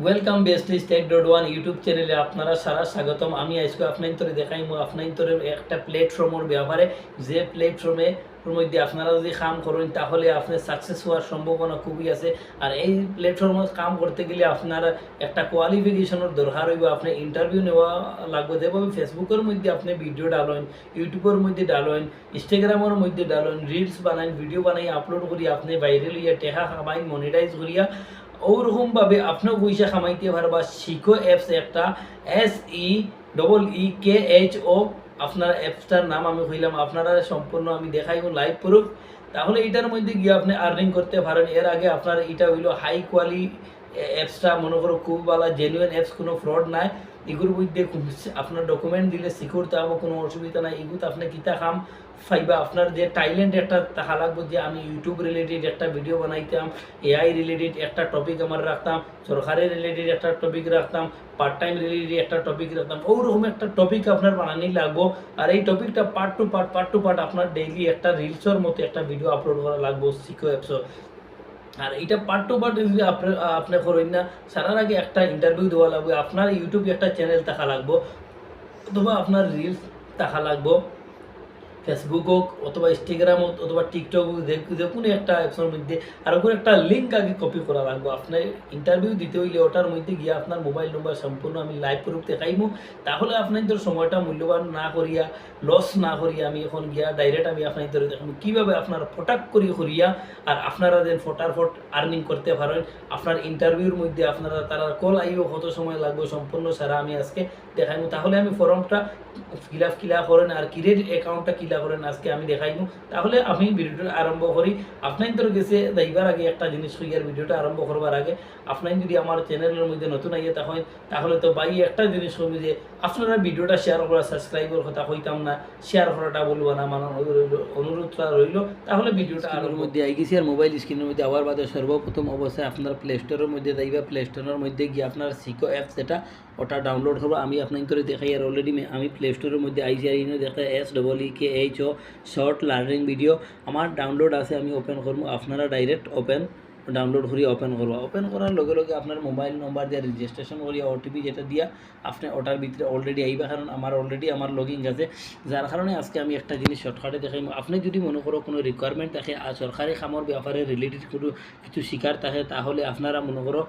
Welcome বেস্টলি স্টেক.1 YouTube চ্যানেলে আপনারা সারা স্বাগতম। আমি আজকে আপনাইন্তরে দেখাইমু আপনাইন্তরের একটা প্ল্যাটফর্মের ব্যাপারে, যে প্ল্যাটফর্মের মধ্যে আপনারা যদি কাম করেন তাহলে আপনার সাকসেস হওয়ার সম্ভাবনা খুবই আছে। আর এই প্ল্যাটফর্মে কাম করতে গেলে আপনার একটা কোয়ালিফিকেশনের দরকার হইব, আপনি ইন্টারভিউ নেওয়া লাগবে। যেভাবে ফেসবুকের মধ্যে আপনি ভিডিও ডালেন, ইউটিউবের মধ্যে ডালেন, ইনস্টাগ্রামের মধ্যে ডালেন, রিলস বানাইন, ভিডিও বানাই আপলোড করি, আপনি বাইরে লইয়া টেকা কামাইন, মনিটাইজ করিয়া ওরকমভাবে আপনিও পয়সা কামাইতে পারবা। শিখো অ্যাপস একটা, SEEKHO, আপনার অ্যাপসটার নাম আমি কইলাম, আপনারা সম্পূর্ণ আমি দেখাইব লাইভ প্রুফ। তাহলে এটার মধ্যে গিয়ে আপনি আর্নিং করতে পারেন। এর আগে আপনার এটা হইলো হাই কোয়ালিটি অ্যাপসটা, মনে করো খুব ভালো জেনুইন অ্যাপস, কোনো ফ্রড নাই। এগুলোর মধ্যে আপনার ডকুমেন্ট দিলে সিকিউর থাকবো, কোনো অসুবিধা নাই। এগুলো আপনি কিতা কাম ফাইবা, আপনার যে টাইলেন্ট একটা থাকা লাগবে, যে আমি ইউটিউব রিলেটেড একটা ভিডিও বানাইতাম, AI রিলেটেড একটা টপিক আমার রাখতাম, সরকারি রিলেটেড একটা টপিক রাখতাম, পার্ট টাইম রিলেটেড একটা টপিক রাখতাম। ওরকম একটা টপিক আপনার বানানি লাগবো। আর এই টপিকটা পার্ট টু পার্ট আপনার ডেইলি একটা রিলসের মতো একটা ভিডিও আপলোড করা লাগবো সিকো অ্যাপসও। আর এটা পার্ট টু পার্ট যদি আপনি করেন না, সারার আগে একটা ইন্টারভিউ দেওয়া লাগবে, আপনার ইউটিউবে একটা চ্যানেল থাকা লাগবো, অথবা আপনার রিলস থাকা লাগবো, ফেসবুক হোক অথবা ইনস্টাগ্রাম হোক অথবা টিকটক হোক, যে কোনো একটা অ্যাপসের মধ্যে আর কোনো একটা লিঙ্ক আগে কপি করা লাগবে। আপনার ইন্টারভিউ দিতে হইলে ওটার মধ্যে গিয়ে আপনার মোবাইল নম্বর সম্পূর্ণ আমি লাইভ প্রুফ দেখাইমু। তাহলে আপনাদের সময়টা মূল্যবান না করিয়া, লস না করিয়া, আমি এখন গিয়া ডাইরেক্ট আমি আপনাদের দেখাবো কীভাবে আপনারা ফটাক করিয়া আর আপনারা যেন ফটাফট আর্নিং করতে পারেন। আপনার ইন্টারভিউর মধ্যে আপনারা তারা কল আইও কত সময় লাগবে সম্পূর্ণ সারা আমি আজকে দেখাইমু। তাহলে আমি ফর্মটা কিলা করেন আর ক্রিয়েট অ্যাকাউন্টটা কিলা করেন আজকে আমি দেখাইমু। তাহলে আমি ভিডিওটা আরম্ভ করি। আপনাদের কাছে যাইবার আগে একটা জিনিস হইয়ার, ভিডিওটা আরম্ভ করবার আগে আপনার যদি আমার চ্যানেলের মধ্যে নতুন আইয়ে তখন, তাহলে তো ভাই একটা জিনিস হইবে যে আপনারা ভিডিওটা শেয়ার করা, সাবস্ক্রাইবের কথা হইতাম না, শেয়ার করাটা বলবো না, মানে অনুরোধটা রইল। তাহলে ভিডিওটা আর মধ্যে আই গেছি, আর মোবাইল স্ক্রিনের মধ্যে আবার বাদে সর্বপ্রথম অবস্থায় আপনার প্লে স্টোরের মধ্যে যাইবা। প্লে স্টোরের মধ্যে গিয়ে আপনার সিকো অ্যাপস যেটা ওটা ডাউনলোড করবো। আমি আপনাদের দেখাই আর অলরেডি আমি প্লে স্টোরের মধ্যে আইসি, আর ইনে দেখা SEEKHO শর্ট লার্নিং ভিডিও আমার ডাউনলোড আছে। আমি ওপেন করবো, আপনারা ডাইরেক্ট ডাউনলোড করিয়া ওপেন করবো। ওপেন করার লগে লগে আপনার মোবাইল নম্বর দিয়ে রেজিস্ট্রেশন করিয়া OTP যেটা দিয়া আপনি ওটার ভিতরে অলরেডি আইবা, কারণ আমার লগইন আছে। যার কারণে আজকে আমি একটা জিনিস শর্টকাটে দেখাই। আপনি যদি মনে করো কোনো রিকোয়ারমেন্ট থাকে আর সরকারি কামের ব্যাপারে রিলেটেড কোনো কিছু শিকার থাকে, তাহলে আপনারা মনে করো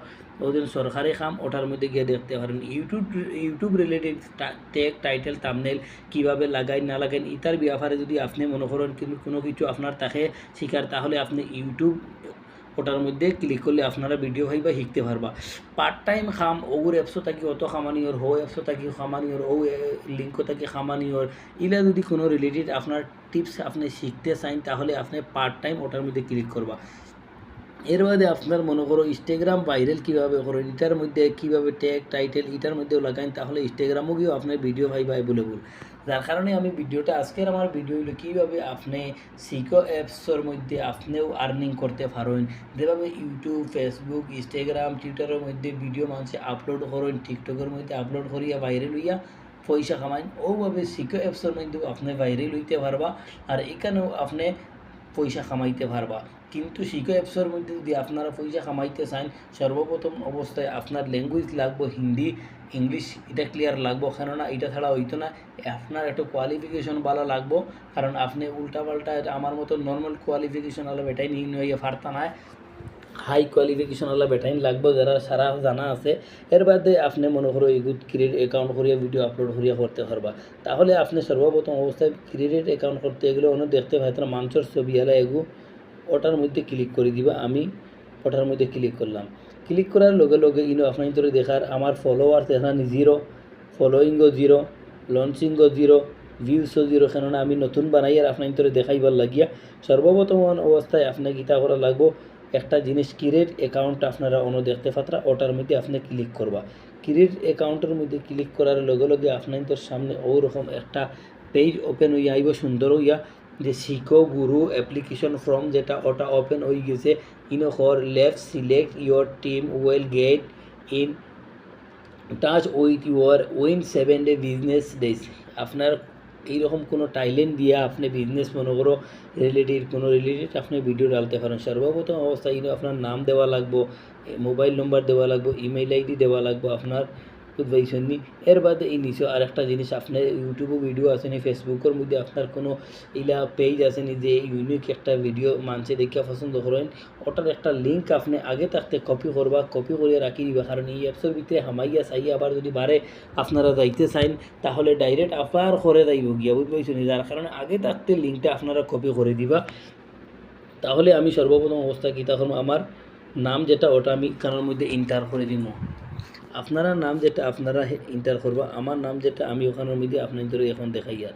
ওদের সরকারি কাম ওটার মধ্যে গিয়ে দেখতে পারেন। YouTube related take title thumbnail কীভাবে লাগাই না লাগাইন ইতার ব্যাপারে যদি আপনি মনে করেন কোনো কিছু আপনার তাকে শিকার, তাহলে আপনি ইউটিউব ওটার মধ্যে ক্লিক করলে আপনারা ভিডিও ভাইবা শিখতে পারবা। পার্ট টাইম খাম ওগুর অ্যাপসও থাকি অত খামানিওর, হো অ্যাপসও থাকি খামানিওর, ও লিঙ্কও থাকি খামানিওর। ইলা যদি কোনো রিলেটেড আপনার টিপস আপনি শিখতে চান, তাহলে আপনি পার্ট টাইম ওটার মধ্যে ক্লিক করবা। এর বাদে আপনার মনে করো ইনস্টাগ্রাম ভাইরাল কীভাবে করেন, এটার মধ্যে কীভাবে ট্যাগ টাইটেল এটার মধ্যেও লাগাইন, তাহলে ইনস্টাগ্রামও গিয়েও আপনার ভিডিও ভাইবা অ্যাভেলেবল। যার কারণে আমি ভিডিওটা আজকের আমার ভিডিও হলো কীভাবে আপনি সিকো অ্যাপসের মধ্যে আপনিও আর্নিং করতে পারেন। যেভাবে ইউটিউব, ফেসবুক, ইনস্টাগ্রাম, টুইটারের মধ্যে ভিডিও মানুষে আপলোড করেন, টিকটকের মধ্যে আপলোড করিয়া ভাইরাল হইয়া পয়সা কামাইন, ওভাবে সিকো অ্যাপসের মধ্যেও আপনি ভাইরাল হইতে পারবা। আর এখানেও আপনি পয়সা কামাইতে পারবা। কিন্তু সিকো অ্যাপসের মধ্যে যদি আপনারা পয়সা কামাইতে চান, সর্বপ্রথম অবস্থায় আপনার ল্যাঙ্গুয়েজ লাগবে হিন্দি, ইংলিশ, এটা ক্লিয়ার লাগবো, কেননা এটা ছাড়া হইতো না। আপনার একটা কোয়ালিফিকেশন ভালো লাগবো, কারণ আপনি উল্টাপাল্টা আমার মতো নর্মাল কোয়ালিফিকেশন হলে বেটাই নিয়ে হইয়া পারতা না, হাই কোয়ালিফিকেশন হলে বেটাইন লাগবে যারা সারা জানা আছে। এর বাদে আপনি মনে করো এগুলো ক্রিয়েট অ্যাকাউন্ট করিয়া ভিডিও আপলোড করিয়া করতে পারবা। তাহলে আপনি সর্বপ্রথম অবস্থায় ক্রিয়েট অ্যাকাউন্ট করতে গেলে অন্য দেখতে পাইতো না মানুষের ছবি হলে এগু ওটার মধ্যে ক্লিক করে দিবা। আমি ওটার মধ্যে ক্লিক করলাম। ক্লিক করার লগে লগে ইনো আপনার ধরে দেখার আমার ফলোয়ার্স এখানে 0, ফলোয়িংও 0, লঞ্চিংও 0, ভিউসও 0, কেননা আমি নতুন বানাই আর আপনার ধরে দেখাইবার লাগিয়া। সর্বপ্রথম অবস্থায় আপনাকে গীতা করা লাগবো একটা জিনিস, ক্রিয়েট অ্যাকাউন্ট আপনারা অন্য দেখতে পাত্রা ওটার মধ্যে আপনি ক্লিক করবা। ক্রিয়েট অ্যাকাউন্টের মধ্যে ক্লিক করার লগে লগে আপনাদের সামনে ওরকম একটা পেজ ওপেন হইয়া আইব সুন্দর হইয়া, যে শিখো গুরু অ্যাপ্লিকেশন ফর্ম যেটা ওটা ওপেন হয়ে গেছে। ইনো for left select your team will get in touch with your win 7 day business days. আপনার এইরকম কোনো টাইলেন্ট দিয়া আপনি বিজনেস মনে করো রিলেটেড আপনি ভিডিও ডালতে পারেন। সর্বপ্রথম অবস্থায় ইনো আপনার নাম দেওয়া লাগবো, মোবাইল নম্বর দেওয়া লাগবে, ইমেইল আইডি দেওয়া লাগবে আপনার বুঝবাইছেন নি। এর বাদে এই নিচে আরেকটা জিনিস, আপনার ইউটিউবে ভিডিও আছে নি, ফেসবুকের মধ্যে আপনার কোনো ইলা পেজ আছে নি যে ইউনিক একটা ভিডিও মানছে দেখে পছন্দ করেন, ওটার একটা লিঙ্ক আপনি আগে থাকতে কপি করবা, কপি করে রাখি দিবা। কারণ এই অ্যাপসের ভিতরে হামাইয়া চাইয়া আবার যদি বারে আপনারা যাইতে চাইন তাহলে ডাইরেক্ট আবার করে যাইব গিয়া বুঝবাইছেন নি। যার কারণে আগে থাকতে লিঙ্কটা আপনারা কপি করে দিবা। তাহলে আমি সর্বপ্রথম অবস্থা কী তখন আমার নাম যেটা ওটা আমি কারোর মধ্যে এন্টার করে দিব। আপনারা নাম যেটা আপনারা এন্টার করবা, আমার নাম যেটা আমি ওখানের মধ্যে আপনাদের এখন দেখাই। আর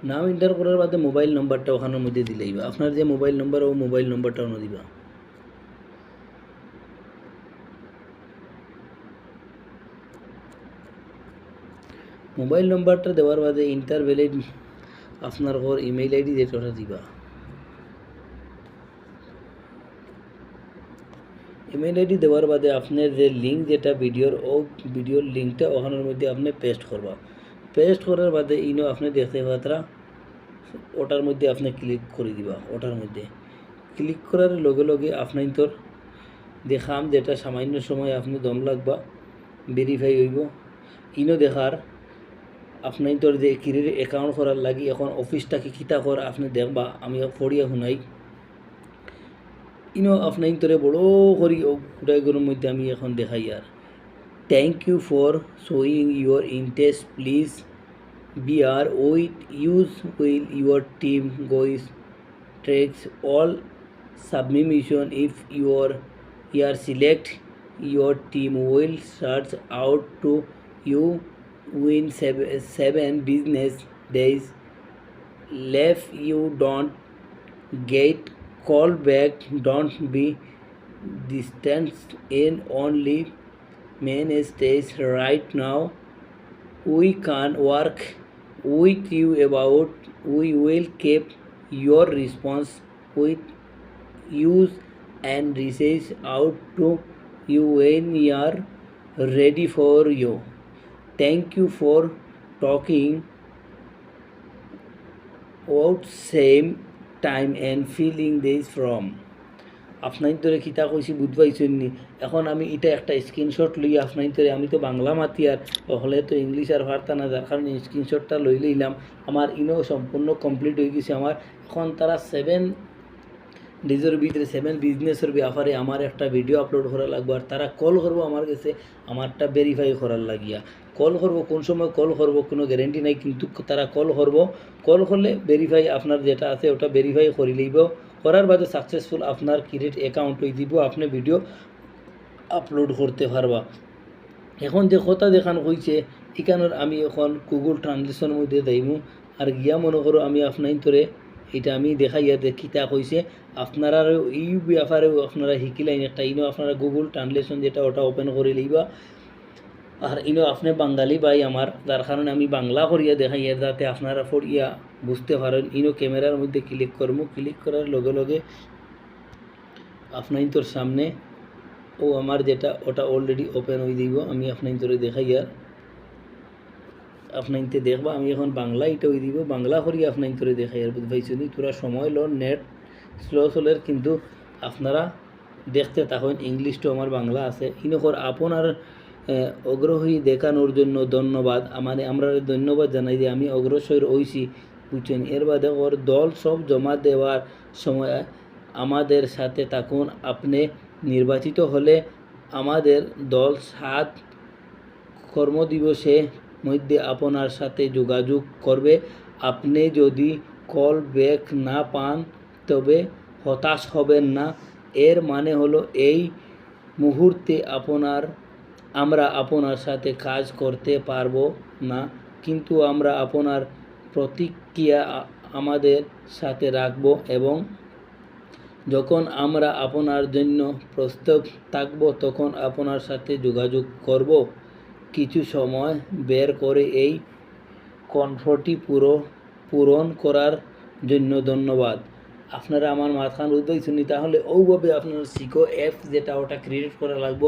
নাম এন্টার করার বাদে মোবাইল নম্বরটা ওখানের মধ্যে দিলেইবা, আপনার যে মোবাইল নম্বর ও মোবাইল নম্বরটাও না দিবা। মোবাইল নম্বরটা দেওয়ার বাদে ইন্টার ভ্যালিড আপনার ঘর ইমেইল আইডি যেটা ওটা দিবা। ইমেইল আইডি দেওয়ার বাদে আপনার যে লিঙ্ক যেটা ভিডিওর লিঙ্কটা ওখানের মধ্যে আপনি পেস্ট করবা। পেস্ট করার বাদে ইনো আপনি দেখতে পাত্রা ওটার মধ্যে আপনি ক্লিক করে দিবা। ওটার মধ্যে ক্লিক করার লগে লগে আপনি তোর দেখাম যেটা সামান্য সময় আপনি দম লাগবা ভেরিফাই হইব। ইনো দেখার আপনি তোর যে ক্রেডিট অ্যাকাউন্ট করার লাগি এখন অফিসটাকে কিতা কর আপনি দেখবা, আমি পড়িয়া শুনাই। ইনো আপনার তোরে বড় করি ওটাগুলোর মধ্যে আমি এখন দেখাই। আর thank you for showing your interest, please bear with us will your team goes treks all submission. If you are select, your team will search out to you within 7 business days. If you don't get call back, don't be distanced in only main stage right now. We can work with you about, we will keep your response with use and reach out to you when you are ready for you. Thank you for talking out same time and feeling this from. আপনার ধরে কিতা কইছি বুঝবাইছেন নি। এখন আমি এটা একটা screenshot লই আপনার ধরে, আমি তো বাংলা মাতি আর হলে তো ইংলিশ আর পারতা না, যার কারণে স্ক্রিনশটটা লই লইলাম। আমার ইনো সম্পূর্ণ কমপ্লিট হয়ে গেছে। আমার এখন তারা 7 ডেজের ভিতরে 7 বিজনেসের ব্যাপারে আমার একটা ভিডিও আপলোড করা লাগবে। আর তারা কল করবো আমার কাছে আমারটা ভেরিফাই করার লাগিয়া। কল করবো কোন সময় কল করবো কোনো গ্যারেন্টি নাই, কিন্তু তারা কল করবো। কল করলে ভেরিফাই আপনার যেটা আছে ওটা ভেরিফাই করে লইব। করার বাদে সাকসেসফুল আপনার ক্রেডিট অ্যাকাউন্ট হয়ে দিব, আপনি ভিডিও আপলোড করতে পারবা। এখন যে কথা দেখান হয়েছে এখানের আমি এখন গুগল ট্রান্সলেশনের মধ্যে যাইমু। আর গিয়া মনে করো আমি আপনার তোরে এটা আমি দেখাইয়া দেখিতা কইছে আপনারা এই ব্যাপারেও আপনারা শিখিলাইন একটা। ইনো আপনারা গুগল ট্রান্সলেশন যেটা ওটা ওপেন করে লইবা। আর ইনো আপনি বাঙালি ভাই আমার, যার কারণে আমি বাংলা করিয়া দেখাইয়া যাতে আপনারা পড়িয়া বুঝতে পারেন। ইনো ক্যামেরার মধ্যে ক্লিক করবো, ক্লিক করার লগে লগে আপনার তোর সামনে ও আমার যেটা ওটা অলরেডি ওপেন হয়ে দিব। আমি আপনার তোরে দেখাইয়া আপনার দেখবা আমি এখন বাংলা এটা হয়ে দিব, বাংলা করি আপনার তোরে দেখাই। আর বুঝবাইছি তোরা সময় লো, নেট স্লো চলের, কিন্তু আপনারা দেখতে তখন ইংলিশটা আমার বাংলা আছে। ইনকর আপনার অগ্রহী দেখানোর জন্য ধন্যবাদ। আমরা ধন্যবাদ জানাই যে আমি অগ্রসর হইছি বুঝছেন। এর বাদে ওর দল সব জমা দেওয়ার সময় আমাদের সাথে থাকুন। আপনি নির্বাচিত হলে আমাদের দল 7 কর্মদিবসে মধ্যে আপনার সাথে যোগাযোগ করবে। আপনি যদি কল ব্যাক না পান তবে হতাশ হবেন না। এর মানে হলো এই মুহূর্তে আমরা আপনার সাথে কাজ করতে পারবো না, কিন্তু আমরা আপনার প্রতিক্রিয়া আমাদের সাথে রাখব এবং যখন আমরা আপনার জন্য প্রস্তুত থাকব তখন আপনার সাথে যোগাযোগ করব। কিছু সময় বের করে এই কনফটি পূরণ করার জন্য ধন্যবাদ। আপনারা আমার মাথান উদ্দেশ্য নি, তাহলে ওইভাবে আপনারা শিখো। অ্যাপ যেটা ওটা ক্রিয়েট করা লাগবে।